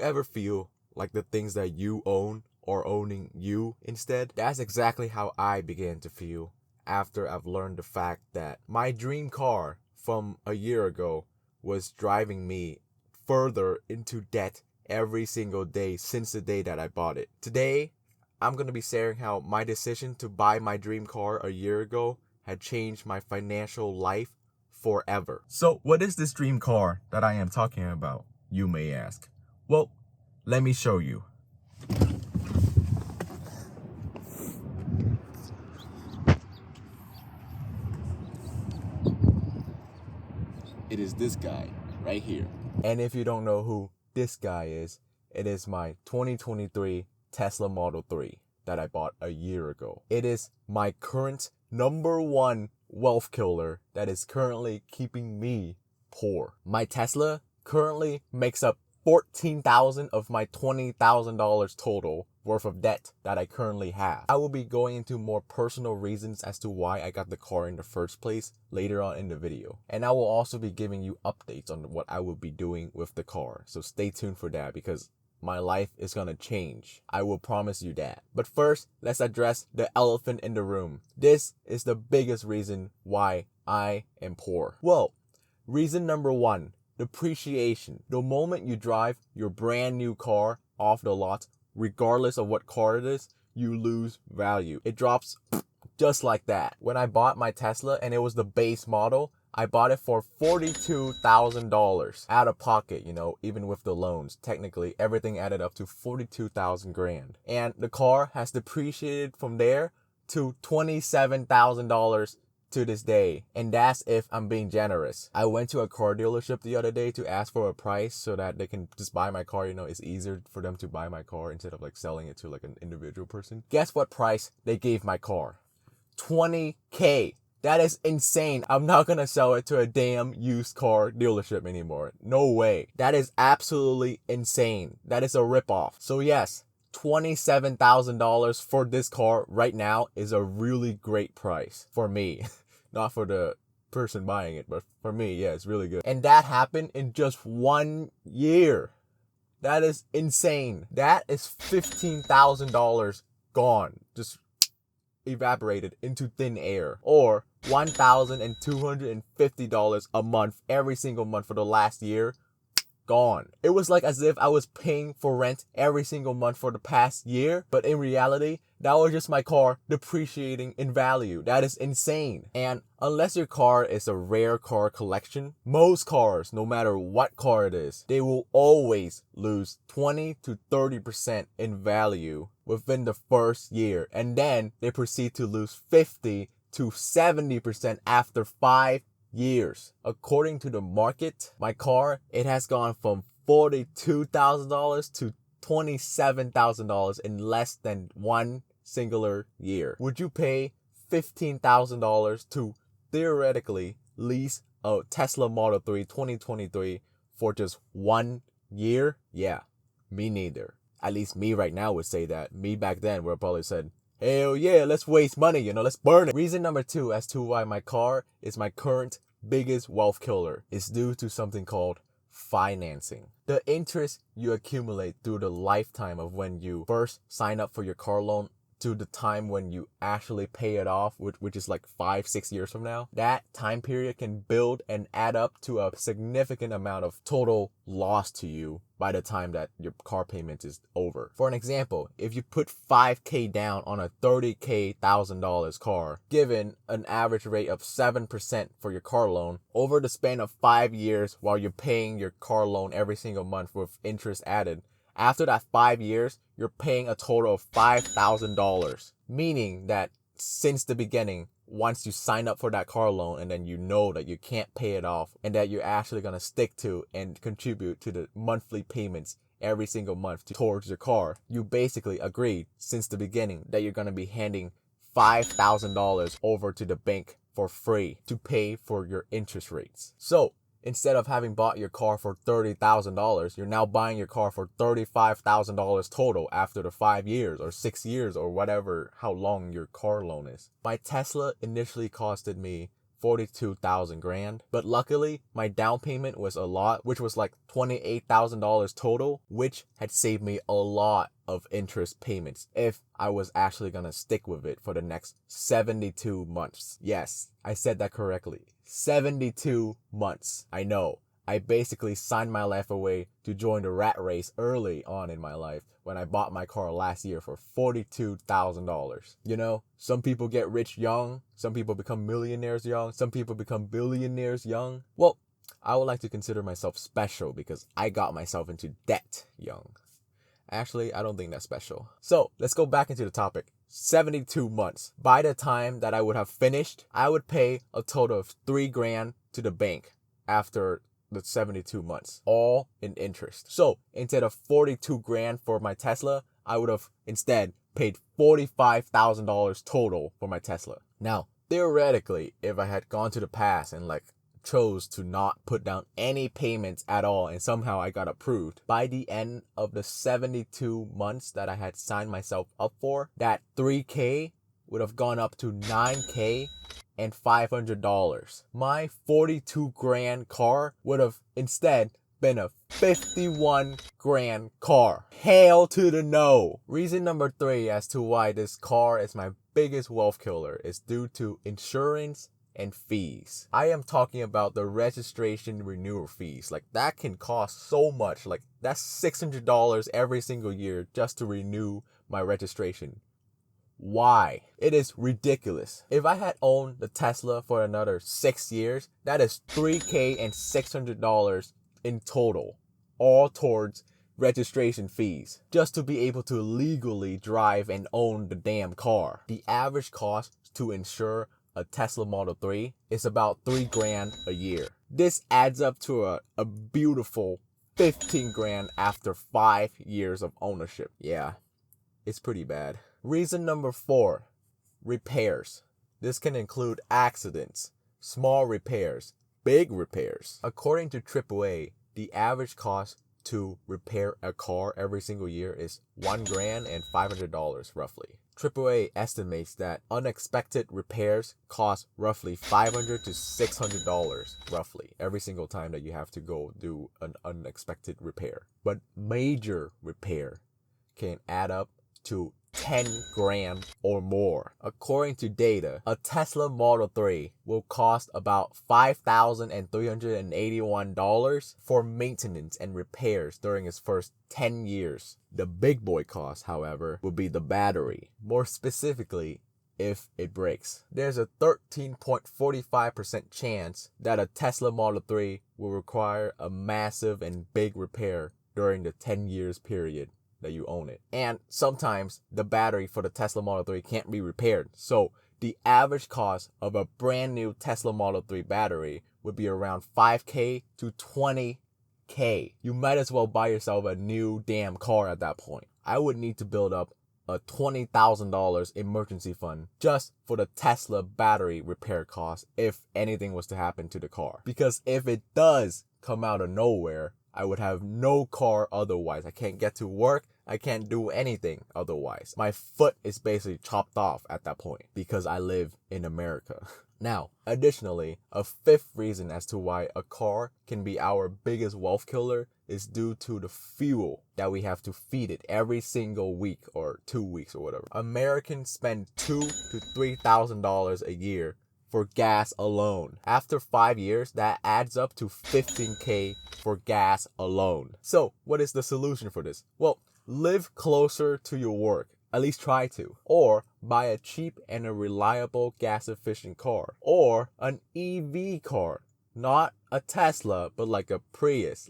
ever feel like the things that you own are owning you instead? That's exactly how I began to feel after I've learned the fact that my dream car from a year ago was driving me further into debt every single day since the day that I bought it. Today, I'm going to be sharing how my decision to buy my dream car a year ago had changed my financial life forever. So, what is this dream car that I am talking about, you may ask? Well, let me show you. It is this guy right here. And if you don't know who this guy is, it is my 2023 Tesla Model 3 that I bought a year ago. It is my current number one wealth killer that is currently keeping me poor. My Tesla currently makes up $14,000 of my $20,000 total worth of debt that I currently have. I will be going into more personal reasons as to why I got the car in the first place later on in the video. And I will also be giving you updates on what I will be doing with the car. So stay tuned for that because my life is gonna change. I will promise you that. But first, let's address the elephant in the room. This is the biggest reason why I am poor. Well, reason number one, depreciation. The moment you drive your brand new car off the lot, regardless of what car it is, you lose value. It drops just like that. When I bought my Tesla and it was the base model, I bought it for $42,000 out of pocket, even with the loans. Technically, everything added up to 42,000 grand. And the car has depreciated from there to $27,000 to this day. And that's if I'm being generous. I went to a car dealership the other day to ask for a price so that they can just buy my car. It's easier for them to buy my car instead of selling it to an individual person. Guess what price they gave my car? $20K. That is insane. I'm not gonna sell it to a damn used car dealership anymore. No way. That is absolutely insane. That is a ripoff. So yes, $27,000 for this car right now is a really great price for me. Not for the person buying it, but for me, yeah, it's really good. And that happened in just 1 year. That is insane. That is $15,000 gone. Just evaporated into thin air. Or $1,250 a month every single month for the last year. Gone. It was like as if I was paying for rent every single month for the past year, but in reality, that was just my car depreciating in value. That is insane. And unless your car is a rare car collection, most cars, no matter what car it is, they will always lose 20 to 30% in value within the first year. And then they proceed to lose 50 to 70% after 5 years. According to the market, my car, it has gone from $42,000 to $27,000 in less than one singular year. Would you pay $15,000 to theoretically lease a Tesla Model 3 2023 for just 1 year? Yeah, me neither. At least me right now would say that. Me back then would have probably said, hell yeah, let's waste money, let's burn it. Reason number two as to why my car is my current biggest wealth killer is due to something called financing. The interest you accumulate through the lifetime of when you first sign up for your car loan to the time when you actually pay it off, which is 5-6 years from now, that time period can build and add up to a significant amount of total loss to you by the time that your car payment is over. For an example, if you put $5K down on a $30,000 car, given an average rate of 7% for your car loan, over the span of 5 years while you're paying your car loan every single month with interest added, after that 5 years, you're paying a total of $5,000. Meaning that since the beginning, once you sign up for that car loan and then you know that you can't pay it off and that you're actually going to stick to and contribute to the monthly payments every single month towards your car, you basically agreed since the beginning that you're going to be handing $5,000 over to the bank for free to pay for your interest rates. So instead of having bought your car for $30,000, you're now buying your car for $35,000 total after the 5 years or 6 years or whatever, how long your car loan is. My Tesla initially costed me 42,000 grand. But luckily, my down payment was a lot, which was like $28,000 total, which had saved me a lot of interest payments if I was actually gonna stick with it for the next 72 months. Yes, I said that correctly. 72 months. I know. I basically signed my life away to join the rat race early on in my life when I bought my car last year for $42,000. You know, some people get rich young, some people become millionaires young, some people become billionaires young. Well, I would like to consider myself special because I got myself into debt young. Actually, I don't think that's special. So let's go back into the topic. 72 months. By the time that I would have finished, I would pay a total of $3,000 to the bank after the 72 months, all in interest. So instead of 42 grand for my Tesla, I would have instead paid $45,000 total for my Tesla. Now, theoretically, if I had gone to the past and chose to not put down any payments at all and somehow I got approved, by the end of the 72 months that I had signed myself up for, that $3,000 would have gone up to $9,000 and $500. My 42 grand car would have instead been a 51 grand car. Hail to the no. Reason number 3 as to why this car is my biggest wealth killer is due to insurance and fees. I am talking about the registration renewal fees. That can cost so much. That's $600 every single year just to renew my registration. Why? It is ridiculous. If I had owned the Tesla for another 6 years, that is $3,000 and $600 in total, all towards registration fees, just to be able to legally drive and own the damn car. The average cost to insure a Tesla Model 3 is about $3,000 a year. This adds up to a beautiful 15 grand after 5 years of ownership. Yeah, it's pretty bad. Reason number 4, repairs. This can include accidents, small repairs, big repairs. According to AAA, the average cost to repair a car every single year is $1,000 and $500 roughly. AAA estimates that unexpected repairs cost roughly $500 to $600 roughly every single time that you have to go do an unexpected repair. But major repair can add up to 10 grand or more. According to data, a Tesla Model 3 will cost about $5,381 for maintenance and repairs during its first 10 years. The big boy cost, however, will be the battery. More specifically, if it breaks. There's a 13.45% chance that a Tesla Model 3 will require a massive and big repair during the 10 years period that you own it. And sometimes the battery for the Tesla Model 3 can't be repaired. So the average cost of a brand new Tesla Model 3 battery would be around $5,000 to $20,000. You might as well buy yourself a new damn car at that point. I would need to build up a $20,000 emergency fund just for the Tesla battery repair cost if anything was to happen to the car. Because if it does come out of nowhere, I would have no car otherwise. I can't get to work. I can't do anything otherwise. My foot is basically chopped off at that point because I live in America. Now, additionally, a 5th reason as to why a car can be our biggest wealth killer is due to the fuel that we have to feed it every single week or 2 weeks or whatever. Americans spend $2,000 to $3,000 a year for gas alone. After 5 years, that adds up to $15,000 for gas alone. So what is the solution for this? Well, live closer to your work. At least try to. Or buy a cheap and a reliable gas efficient car. Or an EV car. Not a Tesla, but like a Prius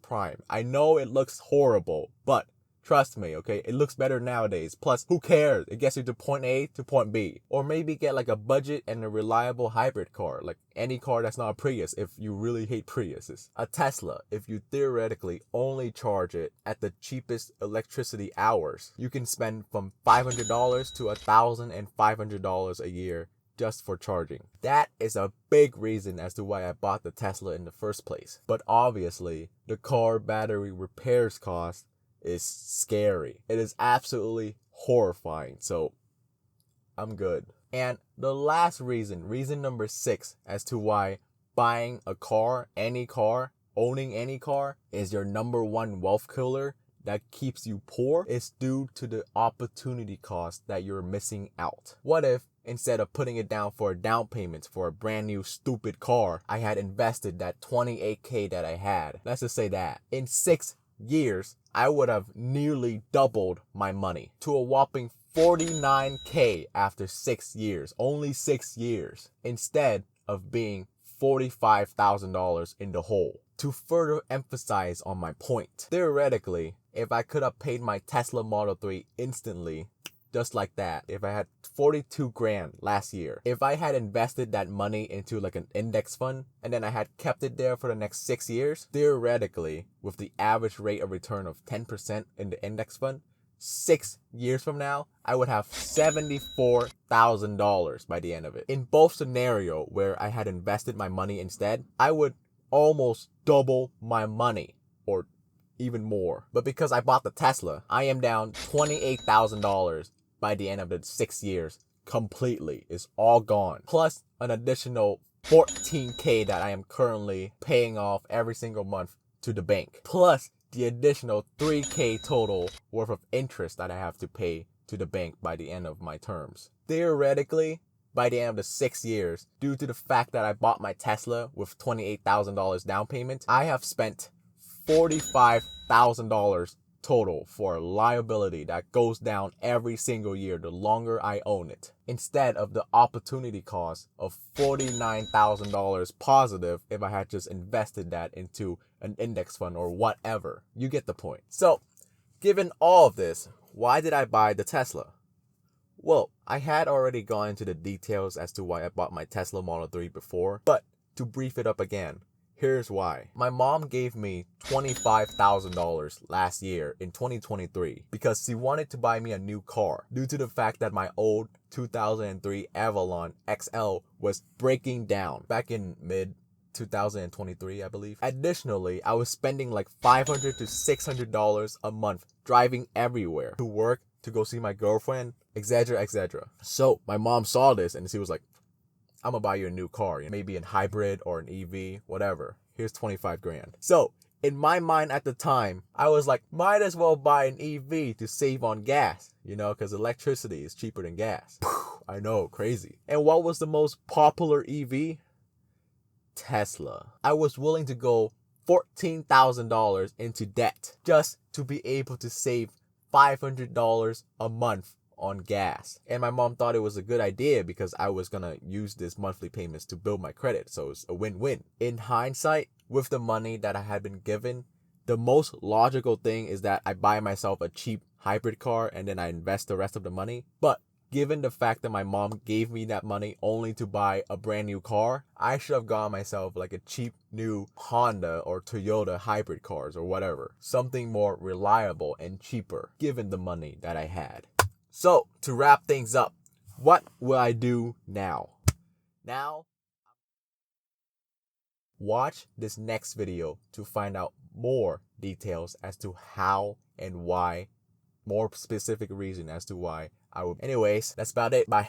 Prime. I know it looks horrible, but trust me, okay? It looks better nowadays. Plus, who cares? It gets you to point A to point B. Or maybe get like a budget and a reliable hybrid car. Like any car that's not a Prius if you really hate Priuses. A Tesla, if you theoretically only charge it at the cheapest electricity hours, you can spend from $500 to $1,500 a year just for charging. That is a big reason as to why I bought the Tesla in the first place. But obviously, the car battery repairs cost is scary. It is absolutely horrifying. So I'm good. And the last reason number 6 as to why buying a car, any car, owning any car is your number one wealth killer that keeps you poor is due to the opportunity cost that you're missing out. What if instead of putting it down for a down payment for a brand new stupid car, I had invested that 28K that I had? Let's just say that. In 6 years, I would have nearly doubled my money to a whopping 49K after 6 years. Only 6 years. Instead of being $45,000 in the hole. To further emphasize on my point, theoretically, if I could have paid my Tesla Model 3 instantly, just like that, if I had 42 grand last year, if I had invested that money into like an index fund and then I had kept it there for the next 6 years, theoretically, with the average rate of return of 10% in the index fund, 6 years from now, I would have $74,000 by the end of it. In both scenario where I had invested my money instead, I would almost double my money or even more. But because I bought the Tesla, I am down $28,000 by the end of the 6 years completely. It's all gone. Plus an additional 14K that I am currently paying off every single month to the bank. Plus the additional 3K total worth of interest that I have to pay to the bank by the end of my terms. Theoretically, by the end of the 6 years, due to the fact that I bought my Tesla with $28,000 down payment, I have spent $45,000 total for a liability that goes down every single year the longer I own it, instead of the opportunity cost of $49,000 positive if I had just invested that into an index fund or whatever. You get the point. So, given all of this, why did I buy the Tesla? Well, I had already gone into the details as to why I bought my Tesla Model 3 before, but to brief it up again, here's why. My mom gave me $25,000 last year in 2023 because she wanted to buy me a new car due to the fact that my old 2003 Avalon XL was breaking down back in mid 2023, I believe. Additionally, I was spending like $500 to $600 a month driving everywhere to work, to go see my girlfriend, etc., etc. So my mom saw this and she was like, I'm gonna buy you a new car, maybe a hybrid or an EV, whatever. Here's 25 grand. So in my mind at the time, I was like, might as well buy an EV to save on gas, because electricity is cheaper than gas. I know, crazy. And what was the most popular EV? Tesla. I was willing to go $14,000 into debt just to be able to save $500 a month on gas. And my mom thought it was a good idea because I was gonna use this monthly payments to build my credit. So it's a win-win. In hindsight, with the money that I had been given, the most logical thing is that I buy myself a cheap hybrid car and then I invest the rest of the money. But given the fact that my mom gave me that money only to buy a brand new car, I should have gotten myself like a cheap new Honda or Toyota hybrid cars or whatever. Something more reliable and cheaper given the money that I had. So, to wrap things up, what will I do now? Now, watch this next video to find out more details as to how and why, more specific reason as to why I would. Anyways, that's about it. Bye.